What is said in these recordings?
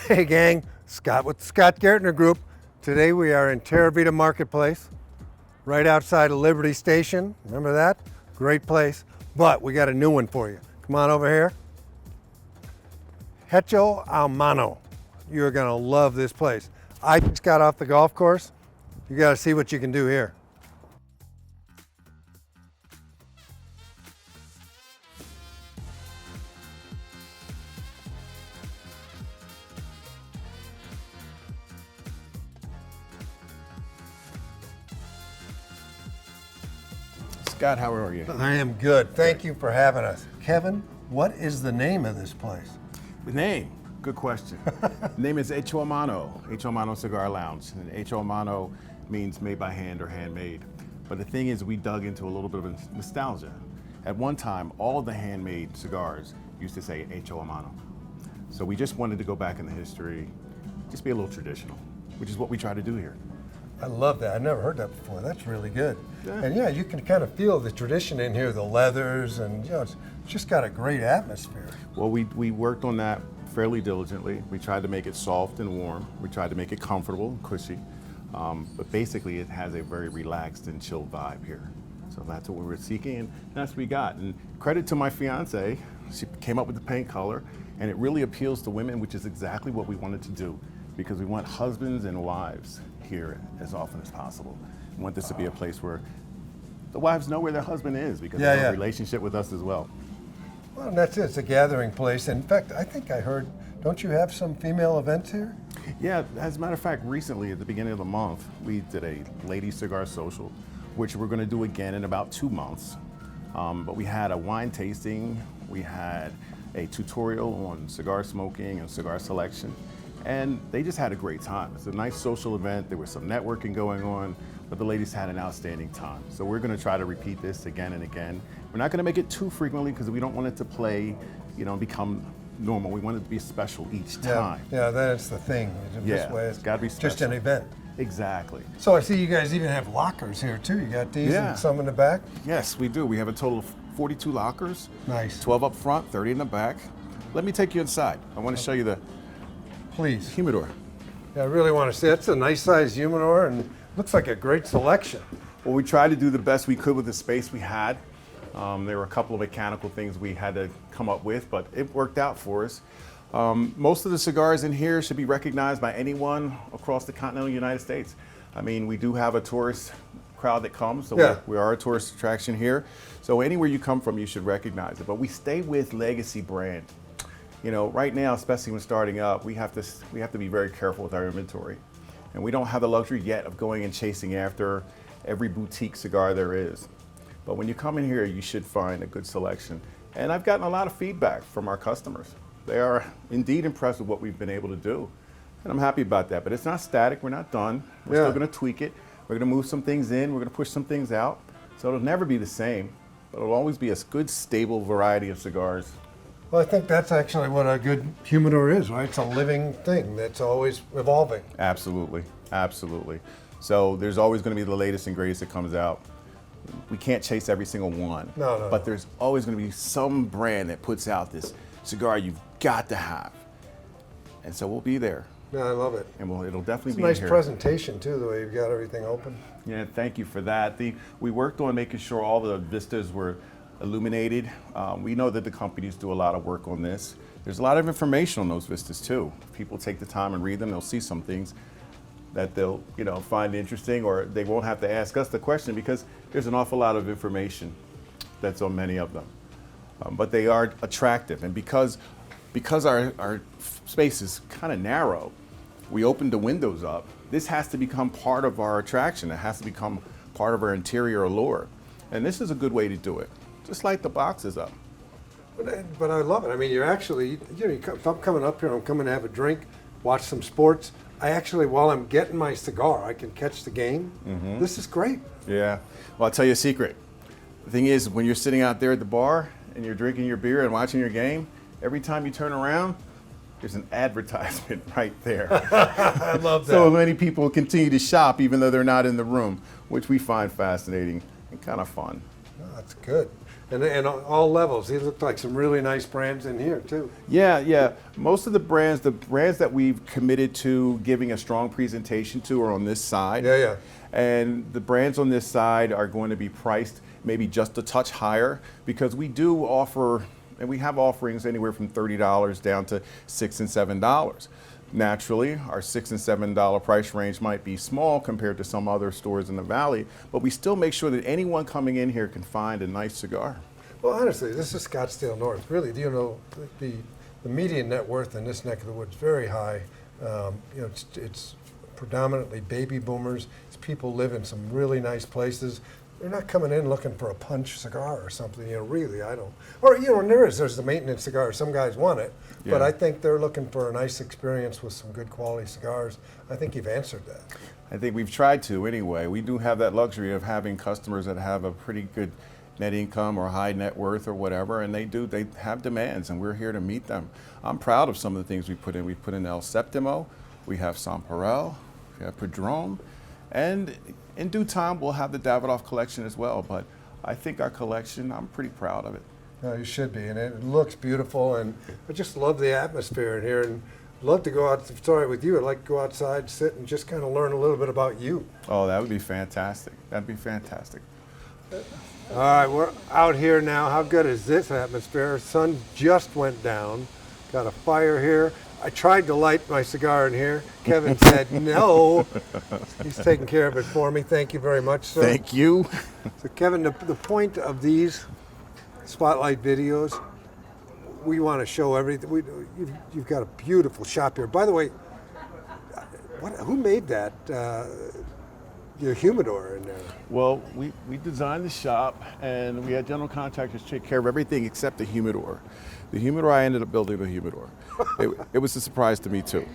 Hey gang, Scott with the Scott Gaertner Group. Today we are in TerraVita Market Place, right outside of Liberty Station. Remember that? Great place. But we got a new one for you. Come on over here. Hecho A Mano. You're gonna love this place. I just got off the golf course. You gotta see what you can do here. Scott, how are you? I am good. Thank you for having us. Kevin, what is the name of this place? The name, good question. The name is Hecho A Mano, Hecho A Mano Cigar Lounge. And Hecho A Mano means made by hand or handmade. But the thing is, we dug into a little bit of nostalgia. At one time, all the handmade cigars used to say Hecho A Mano. So we just wanted to go back in the history, just be a little traditional, which is what we try to do here. I love that. I never heard that before. That's really good. Yeah. And yeah, you can kind of feel the tradition in here, the leathers, and it's just got a great atmosphere. Well, we worked on that fairly diligently. We tried to make it soft and warm. We tried to make it comfortable and cushy. But basically, it has a very relaxed and chill vibe here. So that's what we were seeking, and that's what we got. And credit to my fiance, she came up with the paint color, and it really appeals to women, which is exactly what we wanted to do, because we want husbands and wives here as often as possible. We want this to be a place where the wives know where their husband is, because they have a relationship with us as well. Well, and that's it. It's a gathering place. In fact, I think I heard, don't you have some female events here? Yeah, as a matter of fact, recently at the beginning of the month, we did a ladies cigar social, which we're going to do again in about 2 months. But we had a wine tasting, we had a tutorial on cigar smoking and cigar selection, and they just had a great time. It's a nice social event. There was some networking going on, but the ladies had an outstanding time. So we're going to try to repeat this again and again. We're not going to make it too frequently because we don't want it to play, and become normal. We want it to be special each time. Yeah, that's the thing. This way it's got to be special. Just an event. Exactly. So I see you guys even have lockers here too. You got these and some in the back? Yes, we do. We have a total of 42 lockers. Nice. 12 up front, 30 in the back. Let me take you inside. I want to show you the humidor. Yeah, I really want to see. It's a nice sized humidor and looks like a great selection. Well, we tried to do the best we could with the space we had. There were a couple of mechanical things we had to come up with, but it worked out for us. Most of the cigars in here should be recognized by anyone across the continental United States. I mean, we do have a tourist crowd that comes, so we are a tourist attraction here. So anywhere you come from, you should recognize it. But we stay with legacy brand. Right now, especially when starting up, we have to be very careful with our inventory. And we don't have the luxury yet of going and chasing after every boutique cigar there is. But when you come in here, you should find a good selection. And I've gotten a lot of feedback from our customers. They are indeed impressed with what we've been able to do. And I'm happy about that. But it's not static, we're not done. We're still gonna tweak it. We're gonna move some things in, we're gonna push some things out. So it'll never be the same, but it'll always be a good, stable variety of cigars. Well, I think that's actually what a good humidor is, right? It's a living thing that's always evolving. Absolutely, absolutely. So there's always gonna be the latest and greatest that comes out. We can't chase every single one, but there's always gonna be some brand that puts out this cigar you've got to have. And so we'll be there. Yeah, I love it. And it'll definitely be here. It's a nice here. presentation too, the way you've got everything open. Yeah, thank you for that. We worked on making sure all the vistas were illuminated. We know that the companies do a lot of work on this. There's a lot of information on those vistas too. If people take the time and read them, they'll see some things that they'll find interesting, or they won't have to ask us the question because there's an awful lot of information that's on many of them. But they are attractive, and because our space is kind of narrow, we opened the windows up. This has to become part of our attraction. It has to become part of our interior allure. And this is a good way to do it. Just light the boxes up. But I love it. I mean, you're actually, if I'm coming up here, I'm coming to have a drink, watch some sports. I actually, while I'm getting my cigar, I can catch the game. Mm-hmm. This is great. Yeah. Well, I'll tell you a secret. The thing is, when you're sitting out there at the bar and you're drinking your beer and watching your game, every time you turn around, there's an advertisement right there. I love that. So many people continue to shop even though they're not in the room, which we find fascinating and kind of fun. Oh, that's good. And all levels. These look like some really nice brands in here too. Yeah. Most of the brands that we've committed to giving a strong presentation to are on this side. Yeah. And the brands on this side are going to be priced maybe just a touch higher because we do offer, and we have offerings anywhere from $30 down to $6 and $7. Naturally, our $6 and $7 price range might be small compared to some other stores in the valley, but we still make sure that anyone coming in here can find a nice cigar. Well, honestly, this is Scottsdale North. Really, you know, the median net worth in this neck of the woods is very high. You know, it's predominantly baby boomers. It's people live in some really nice places. They're not coming in looking for a punch cigar or something, you know, really, I don't. Or, you know, and there's the maintenance cigar. Some guys want it, but Yeah. I think they're looking for a nice experience with some good quality cigars. I think you've answered that. I think we've tried to anyway. We do have that luxury of having customers that have a pretty good net income or high net worth or whatever, and they have demands, and we're here to meet them. I'm proud of some of the things we put in. We put in El Septimo, we have Samparel, we have Padron, and in due time we'll have the Davidoff collection as well. But I think our collection, I'm pretty proud of it. No, you should be, and it looks beautiful, and I just love the atmosphere in here, and love to go out, if it's all right with you, I'd like to go outside, sit, and just kind of learn a little bit about you. Oh, that would be fantastic. That'd be fantastic. All right, we're out here now. How good is this atmosphere? Sun just went down. Got a fire here. I tried to light my cigar in here. Kevin said no. He's taking care of it for me. Thank you very much, sir. Thank you. So, Kevin, the point of these spotlight videos, we want to show everything. You've got a beautiful shop here. By the way, who made that? Your humidor in there. Well, we designed the shop, and we had general contractors take care of everything except the humidor. The humidor, I ended up building the humidor. It was a surprise to me too.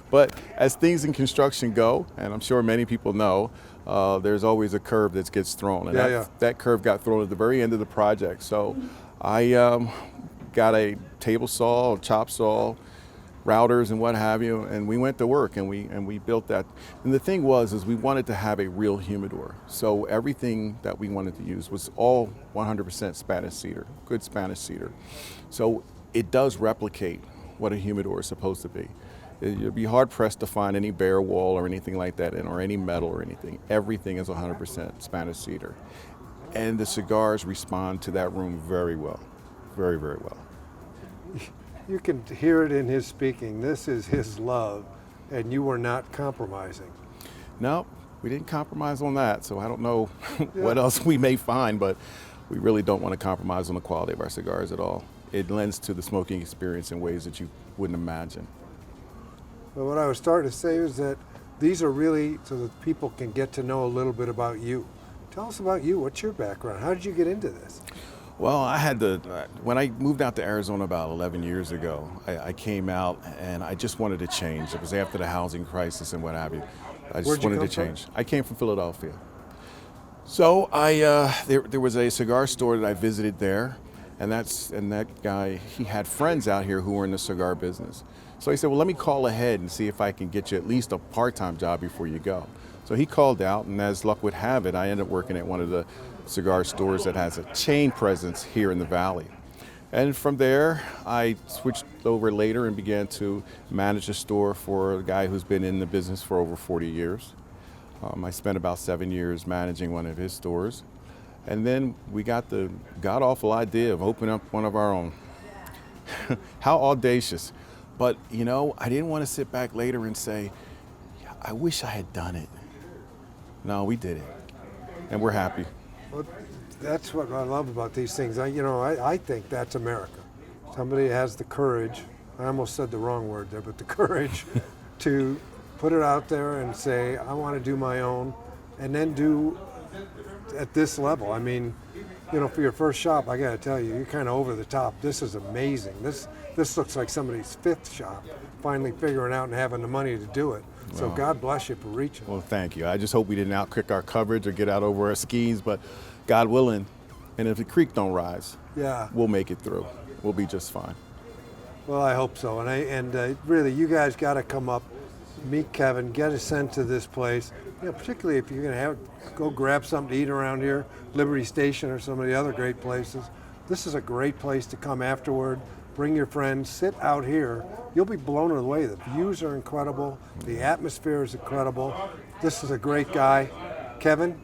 But as things in construction go, and I'm sure many people know, there's always a curve that gets thrown. And that curve got thrown at the very end of the project. So I got a table saw, a chop saw, routers and what have you, and we went to work and we built that. And the thing is we wanted to have a real humidor. So everything that we wanted to use was all 100% Spanish cedar, good Spanish cedar. So it does replicate what a humidor is supposed to be. You'd be hard pressed to find any bare wall or anything like that, or any metal or anything. Everything is 100% Spanish cedar. And the cigars respond to that room very well, very, very well. You can hear it in his speaking. This is his love, and you were not compromising. No, we didn't compromise on that, so I don't know what else we may find, but we really don't want to compromise on the quality of our cigars at all. It lends to the smoking experience in ways that you wouldn't imagine. But what I was starting to say is that these are really so that people can get to know a little bit about you. Tell us about you. What's your background? How did you get into this? Well, when I moved out to Arizona about 11 years ago, I came out and I just wanted to change. It was after the housing crisis and what have you. I just wanted to change. I came from Philadelphia. So there was a cigar store that I visited there, and that guy, he had friends out here who were in the cigar business. So he said, well, let me call ahead and see if I can get you at least a part-time job before you go. So he called out, and as luck would have it, I ended up working at one of the cigar stores that has a chain presence here in the valley. And from there, I switched over later and began to manage a store for a guy who's been in the business for over 40 years. I spent about 7 years managing one of his stores. And then we got the god-awful idea of opening up one of our own. How audacious. But, you know, I didn't want to sit back later and say, I wish I had done it. No, we did it. And we're happy. Well, that's what I love about these things. I think that's America. Somebody has the courage, I almost said the wrong word there, but the courage to put it out there and say, I want to do my own, and then do at this level. I mean, you know, for your first shop, I got to tell you, you're kind of over the top. This is amazing. This looks like somebody's fifth shop, finally figuring out and having the money to do it. So Well, God bless you for reaching. Well, thank you. I just hope we didn't outkick our coverage or get out over our skis, but God willing, and if the creek don't rise, we'll make it through. We'll be just fine. Well, I hope so. And really, you guys got to come up. meet Kevin, get a sense of this place. You know, particularly if you're going to go grab something to eat around here, Liberty Station or some of the other great places. This is a great place to come afterward. Bring your friends, sit out here. You'll be blown away. The views are incredible. The atmosphere is incredible. This is a great guy. Kevin,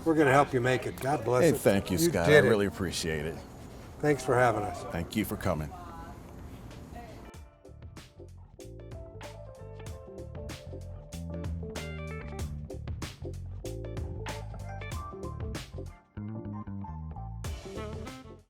we're going to help you make it. God bless Hey, it. thank you, Scott. I really appreciate it. Thanks for having us. Thank you for coming.